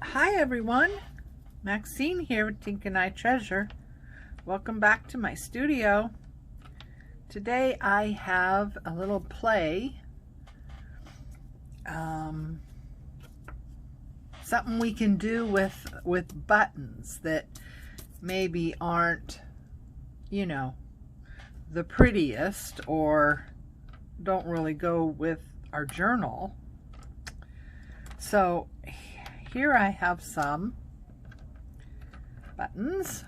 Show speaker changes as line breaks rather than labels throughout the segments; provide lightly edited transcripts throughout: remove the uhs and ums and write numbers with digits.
Hi everyone, Maxine here with Tink and I Treasure. Welcome back to my studio. Today I have a little play, something we can do with buttons that maybe aren't, the prettiest or don't really go with our journal. So here I have some buttons,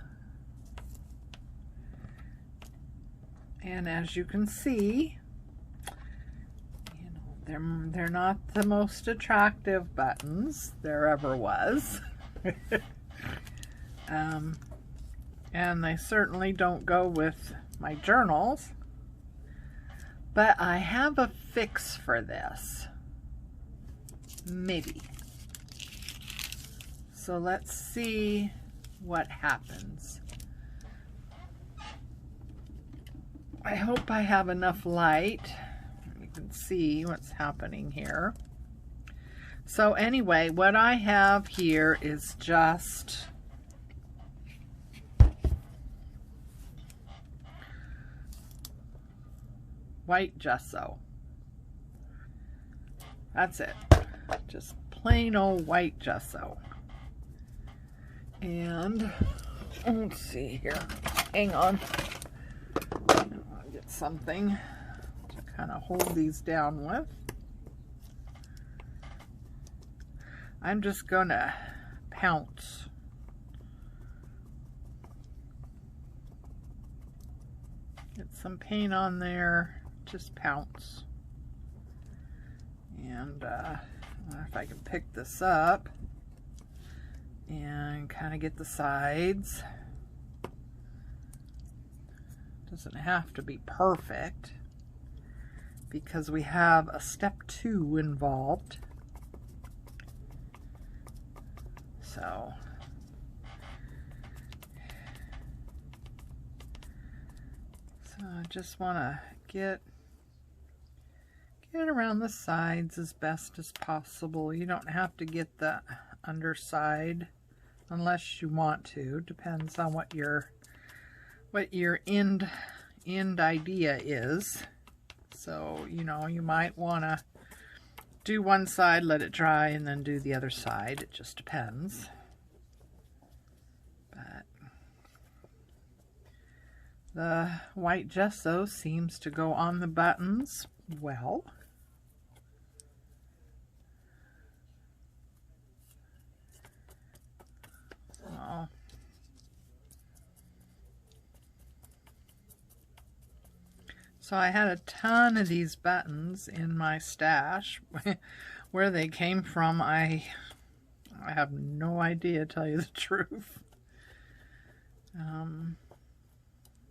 and as you can see, they're not the most attractive buttons there ever was. And they certainly don't go with my journals, but I have a fix for this, maybe. So let's see what happens. I hope I have enough light. You can see what's happening here. So anyway, what I have here is just white gesso. That's it. Just plain old white gesso. And let's see here. Hang on. I'll get something to kind of hold these down with. I'm just gonna pounce. Get some paint on there. Just pounce. And I don't know if I can pick this up and kind of get the sides. Doesn't have to be perfect because we have a step 2 involved. So I just want to get around the sides as best as possible. You don't have to get the underside unless you want to. Depends on what your end idea is. So, you might want to do one side, let it dry, and then do the other side. It just depends. But the white gesso seems to go on the buttons well. So I had a ton of these buttons in my stash. Where they came from, I have no idea, to tell you the truth.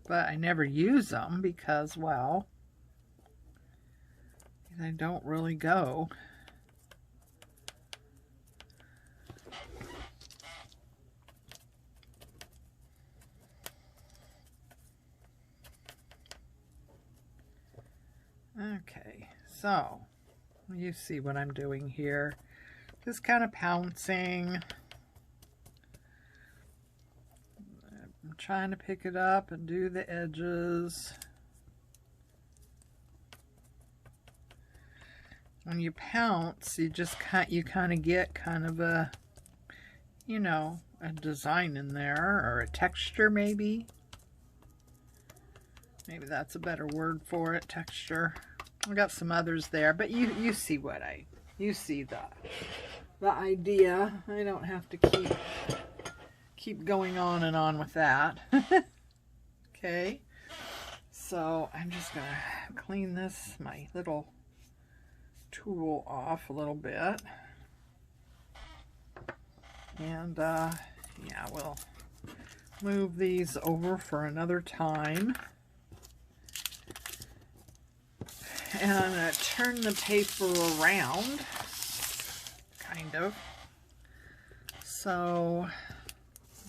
But I never use them because, well, they don't really go. Okay, so you see what I'm doing here. Just kind of pouncing. I'm trying to pick it up and do the edges. When you pounce, you kind of get kind of a, a design in there, or a texture maybe. Maybe that's a better word for it, texture. I got some others there, but you see what you see the idea. I don't have to keep going on and on with that. Okay, so I'm just gonna clean my little tool off a little bit, and yeah, we'll move these over for another time. And I'm going to turn the paper around, kind of. So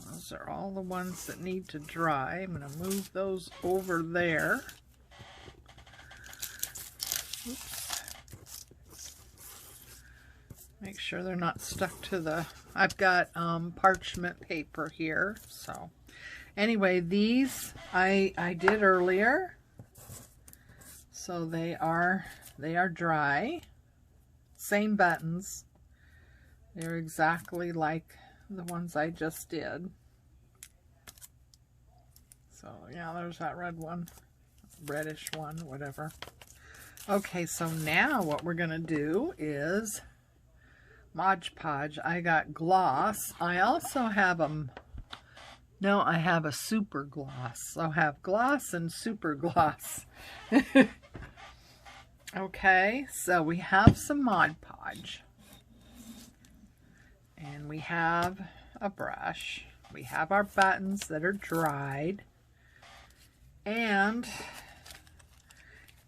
those are all the ones that need to dry. I'm going to move those over there. Oops. Make sure they're not stuck to the, I've got parchment paper here. So anyway, these I did earlier. So they are dry. Same buttons. They're exactly like the ones I just did. So yeah, there's that red one, reddish one, whatever. Okay, so now what we're gonna do is Mod Podge. I got gloss. I also have I have a super gloss. So I have gloss and super gloss. Okay, so we have some Mod Podge. And we have a brush. We have our buttons that are dried. And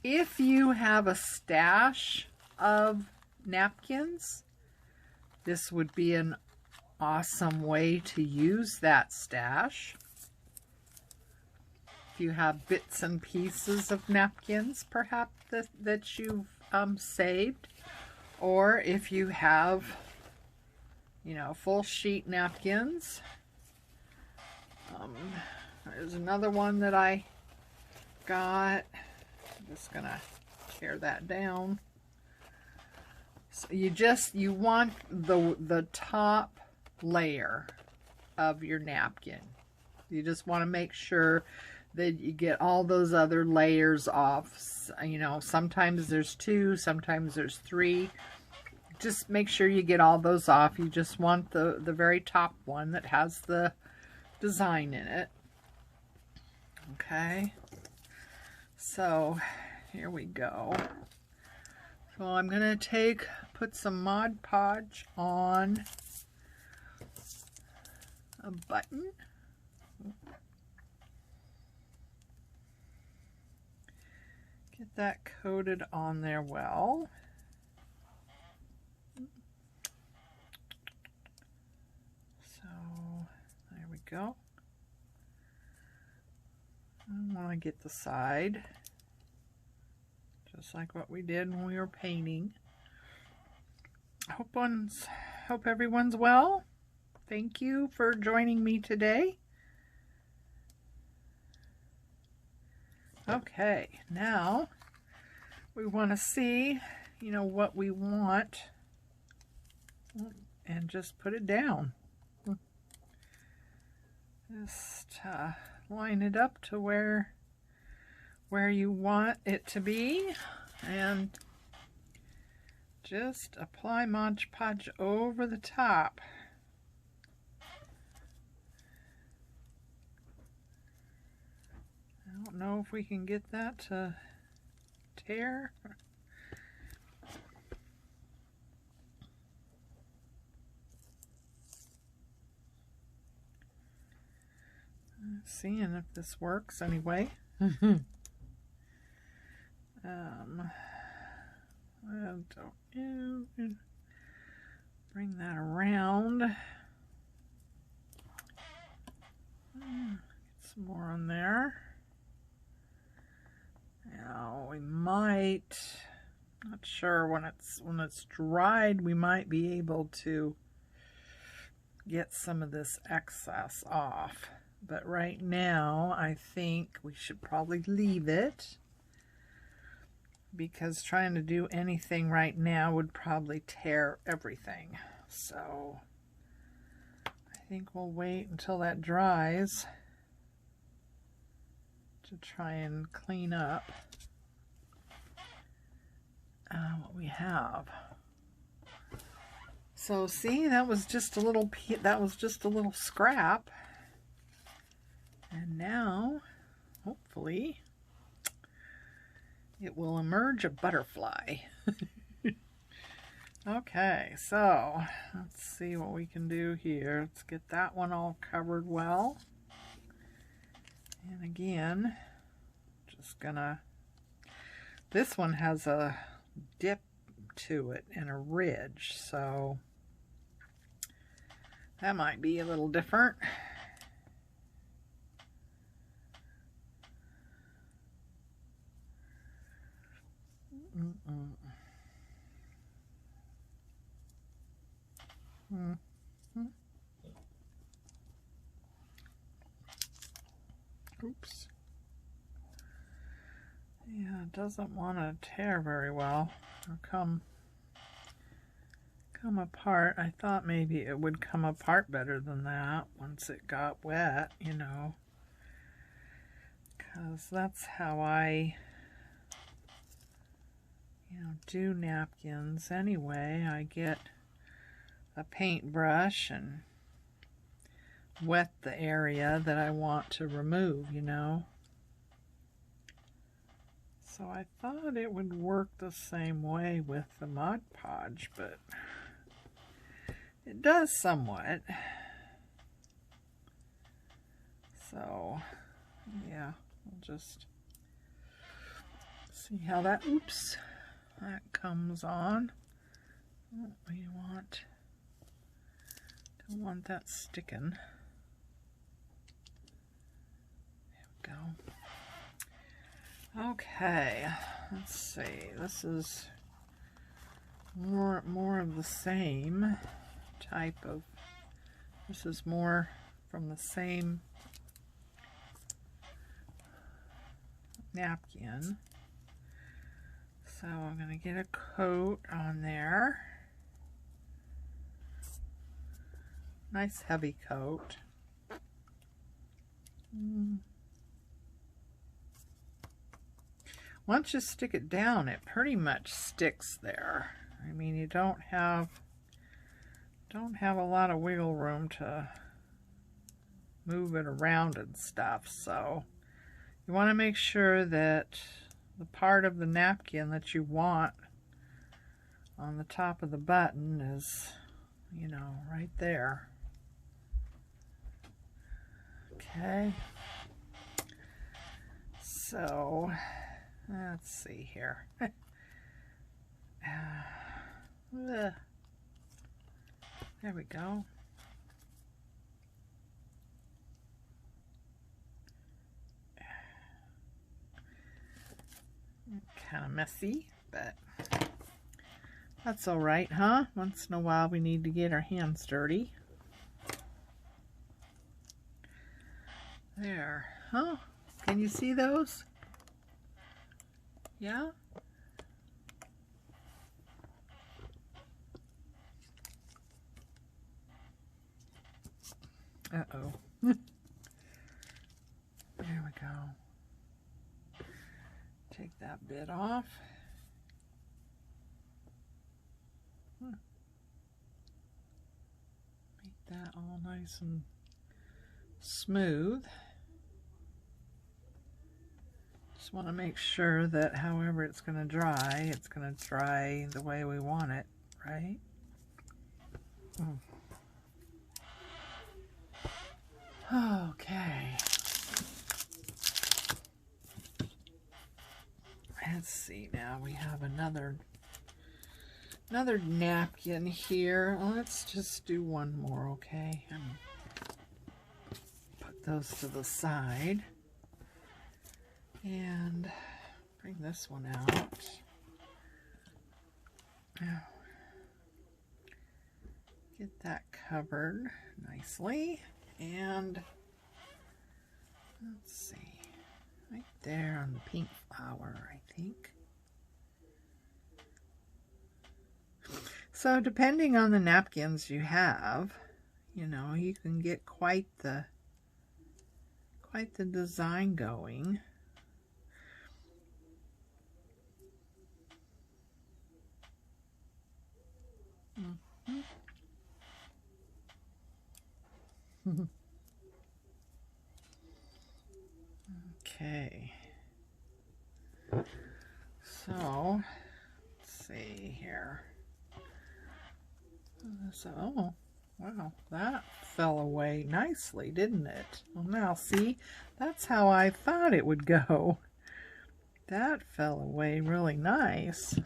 if you have a stash of napkins, this would be an awesome way to use that stash. If you have bits and pieces of napkins, perhaps that you've saved, or if you have, you know, full sheet napkins. There's another one that I got. I'm just gonna tear that down. So you want the top layer of your napkin. You just want to make sure that you get all those other layers off. You know, sometimes there's 2, sometimes there's 3. Just make sure you get all those off. You just want the very top one that has the design in it. Okay, so here we go. So I'm gonna put some Mod Podge on a button. Get that coated on there well. So there we go. I want to get the side, just like what we did when we were painting. Hope everyone's well. Thank you for joining me today. Okay, now we want to see, you know, what we want and just put it down. Just line it up to where you want it to be, and just apply Mod Podge over the top. I don't know if we can get that to tear. Seeing if this works anyway. Bring that around. Get some more on there. Now we might, not sure, when it's dried, we might be able to get some of this excess off. But right now, I think we should probably leave it, because trying to do anything right now would probably tear everything. So I think we'll wait until that dries to try and clean up what we have. So see, that was just a little scrap. And now, hopefully, it will emerge a butterfly. Okay, so let's see what we can do here. Let's get that one all covered well. And again, just gonna, this one has a dip to it and a ridge, so that might be a little different. it doesn't want to tear very well or come apart. I thought maybe it would come apart better than that once it got wet, you know, because that's how I, you know, do napkins anyway. I get a paintbrush and wet the area that I want to remove, you know. So I thought it would work the same way with the Mod Podge, but it does somewhat. So, yeah, we'll just see how that, oops, that comes on. What we want, don't want that sticking. There we go. Okay, let's see, this is more of the same type of, this is more from the same napkin. So I'm going to get a coat on there. Nice heavy coat. Once you stick it down, it pretty much sticks there. I mean, you don't have a lot of wiggle room to move it around and stuff, so you want to make sure that the part of the napkin that you want on the top of the button is, you know, right there. Okay, so let's see here. There we go. Kind of messy, but that's all right, huh? Once in a while we need to get our hands dirty. There, huh? Can you see those? Yeah? Uh-oh. There we go. Take that bit off. Make that all nice and smooth. Just want to make sure that however it's going to dry the way we want it, right? Okay. Let's see, now we have another napkin here. Let's just do one more, okay? And put those to the side. And bring this one out. Get that covered nicely. And let's see, right there on the pink flower, I think. So depending on the napkins you have, you know, you can get quite the design going. Okay, so let's see here. So, oh, wow, that fell away nicely, didn't it? Well, now see, that's how I thought it would go. That fell away really nice.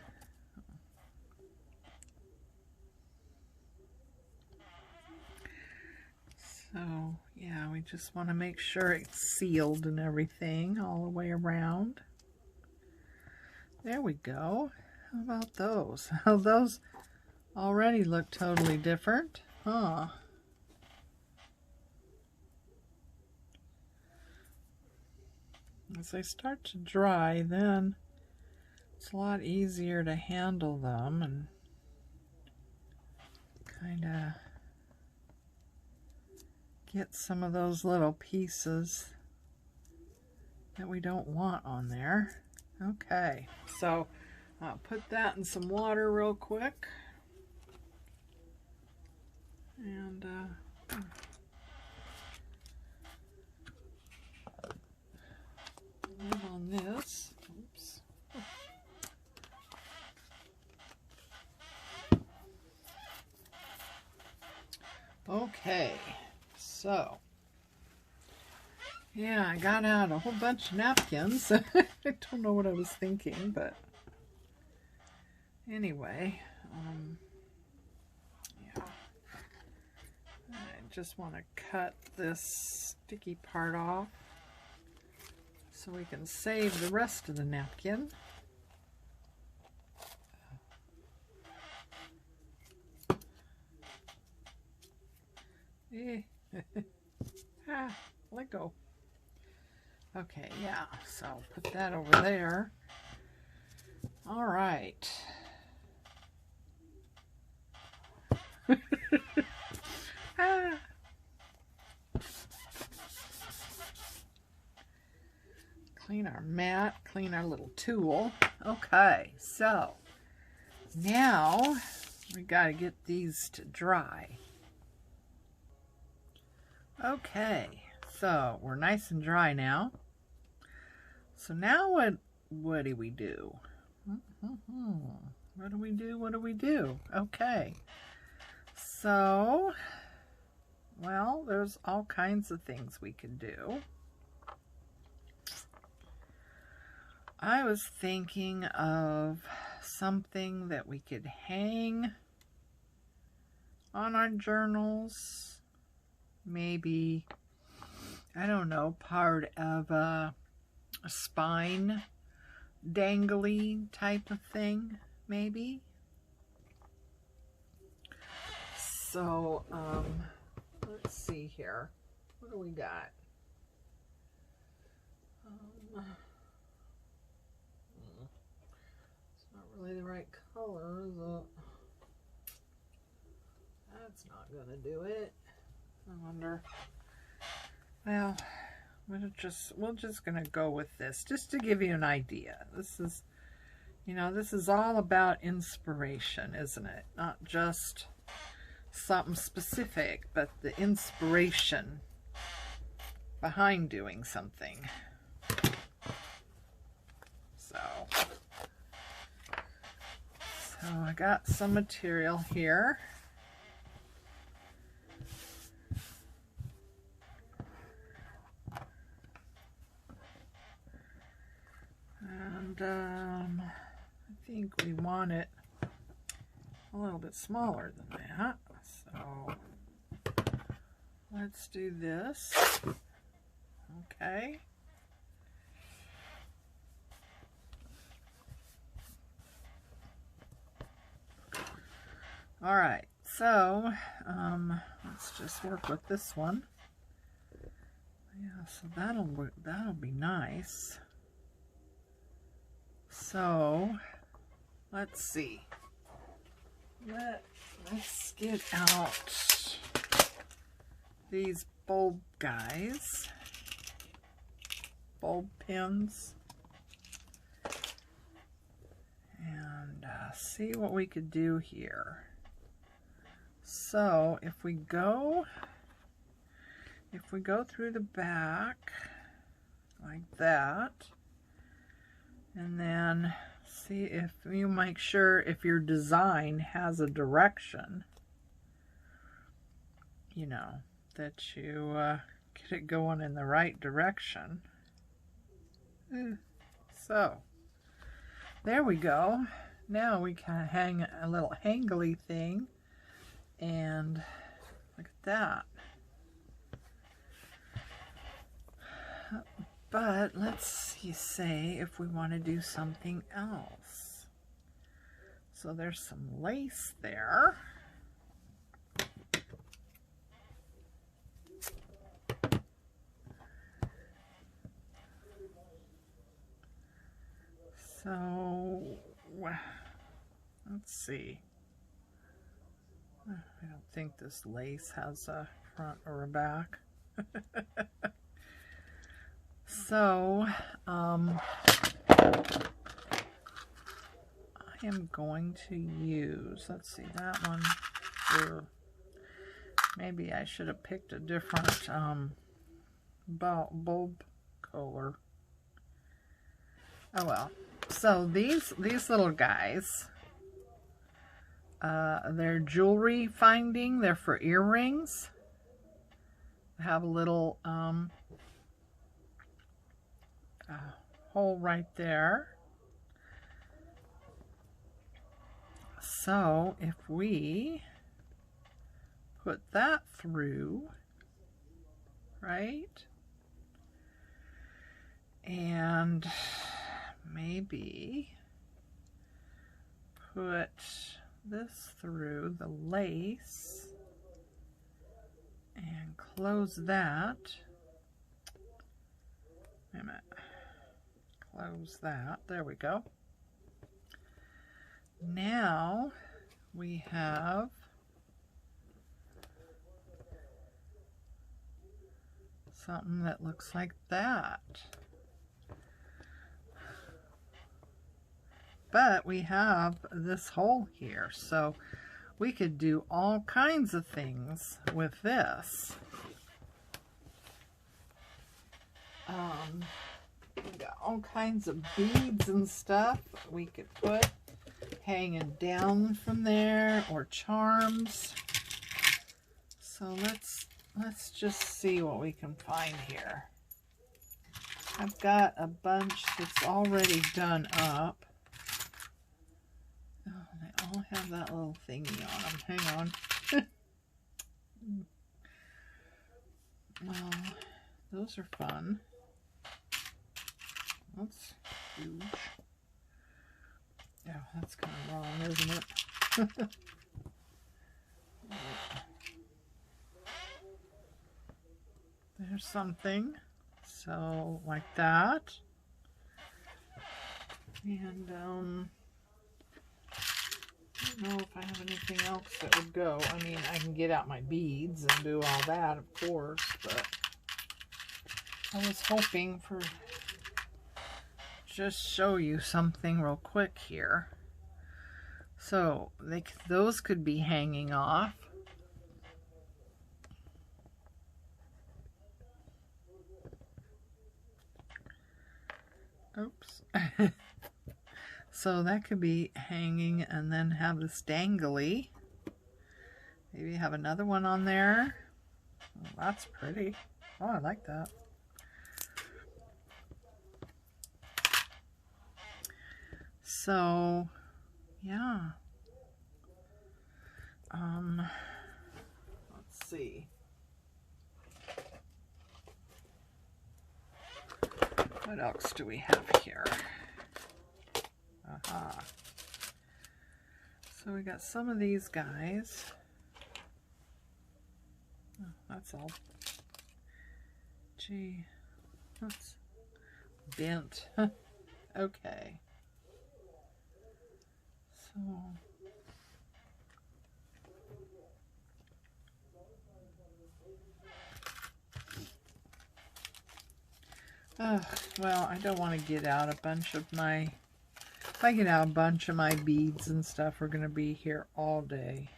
So, yeah, we just want to make sure it's sealed and everything all the way around. There we go. How about those? Oh, those already look totally different, huh? As they start to dry, then It's a lot easier to handle them and kind of get some of those little pieces that we don't want on there. Okay, so I'll put that in some water real quick. And live on this. Oops. Okay, so yeah, I got out a whole bunch of napkins. I don't know what I was thinking, but anyway, yeah, I just want to cut this sticky part off so we can save the rest of the napkin. Let go. Okay, yeah, so put that over there. All right. Clean our mat, clean our little tool. Okay, so now we got to get these to dry. Okay, so we're nice and dry now. So now what do we do? What do we do? Okay, so, well, there's all kinds of things we could do. I was thinking of something that we could hang on our journals. Maybe, I don't know, part of a spine dangly type of thing, maybe. So, let's see here. What do we got? It's not really the right color, is it? That's not gonna do it. I wonder. Well, we're just gonna go with this, just to give you an idea. This is, you know, this is all about inspiration, isn't it? Not just something specific, but the inspiration behind doing something. So I got some material here. And I think we want it a little bit smaller than that. So let's do this. Okay. All right. So let's just work with this one. Yeah. So that'll be nice. So let's see. Let's get out these bulb guys, bulb pins, and see what we could do here. So if we go through the back like that, and then see if you make sure if your design has a direction, you know, that you get it going in the right direction. So there we go. Now we can hang a little hangly thing, and look at that. But let's say if we want to do something else. So there's some lace there. So Let's see. I don't think this lace has a front or a back. So, I am going to use, let's see, that one. Maybe I should have picked a different bulb color. Oh well. So these little guys, they're jewelry finding. They're for earrings. They have a little hole right there. So if we put that through, right, and maybe put this through the lace and close that. Wait a minute. Close that. There we go. Now we have something that looks like that. But we have this hole here, so we could do all kinds of things with this. We got all kinds of beads and stuff we could put hanging down from there, or charms. So let's just see what we can find here. I've got a bunch that's already done up. Oh, they all have that little thingy on them. Hang on. Well, those are fun. That's huge. Yeah, that's kind of wrong, isn't it? There's something. So, like that. And, I don't know if I have anything else that would go. I mean, I can get out my beads and do all that, of course, but I was hoping for just show you something real quick here. So those could be hanging off. Oops. So that could be hanging and then have this dangly. Maybe have another one on there. Oh, that's pretty. Oh, I like that. So, yeah. Let's see. What else do we have here? Aha. So we got some of these guys. Oh, that's all. Gee, that's bent. Okay. So, well, I don't want to get out a bunch of my, if I get out a bunch of my beads and stuff, we're going to be here all day.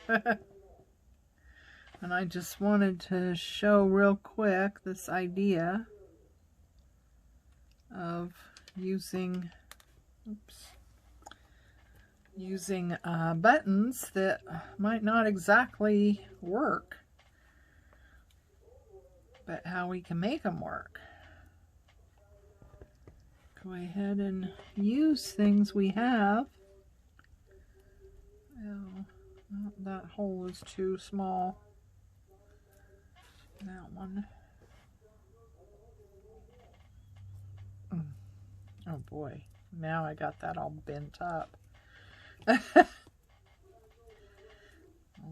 And I just wanted to show real quick this idea of using, using buttons that might not exactly work, but how we can make them work. Go ahead and use things we have. Oh, that hole is too small. That one. Oh boy, now I got that all bent up. Well,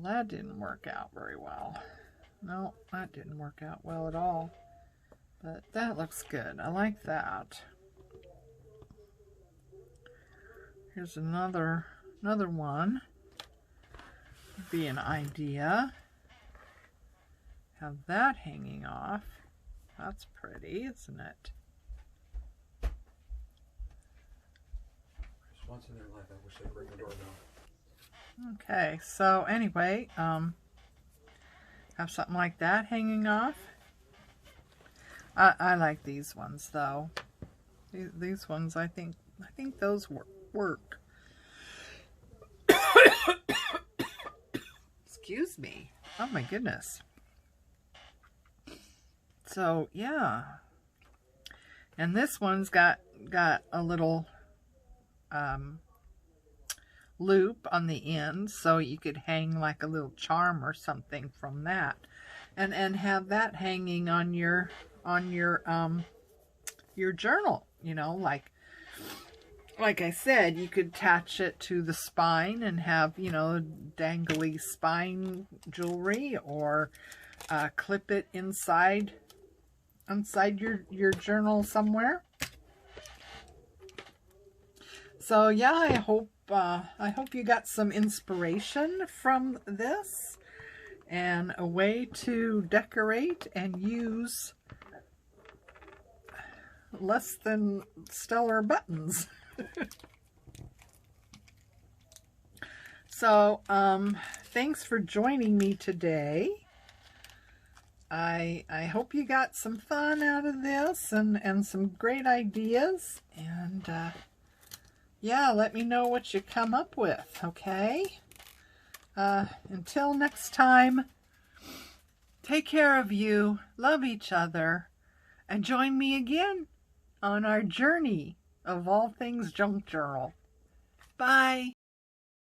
that didn't work out very well. No, that didn't work out well at all. But that looks good. I like that. Here's another another one would be an idea. Have that hanging off. That's pretty, isn't it?
Once in their life, I wish they'd ring the doorbell.
Okay, so anyway, have something like that hanging off. I like these ones though. These ones, I think those work. Excuse me. Oh my goodness. So yeah, and this one's got a little loop on the end, so you could hang like a little charm or something from that, and have that hanging on your journal. You know, like I said, you could attach it to the spine and have, you know, dangly spine jewelry, or clip it inside your journal somewhere. So yeah, I hope you got some inspiration from this, and a way to decorate and use less than stellar buttons. So thanks for joining me today. I hope you got some fun out of this, and some great ideas, and yeah, let me know what you come up with, okay? Until next time, take care of you, love each other, and join me again on our journey of all things junk journal. Bye.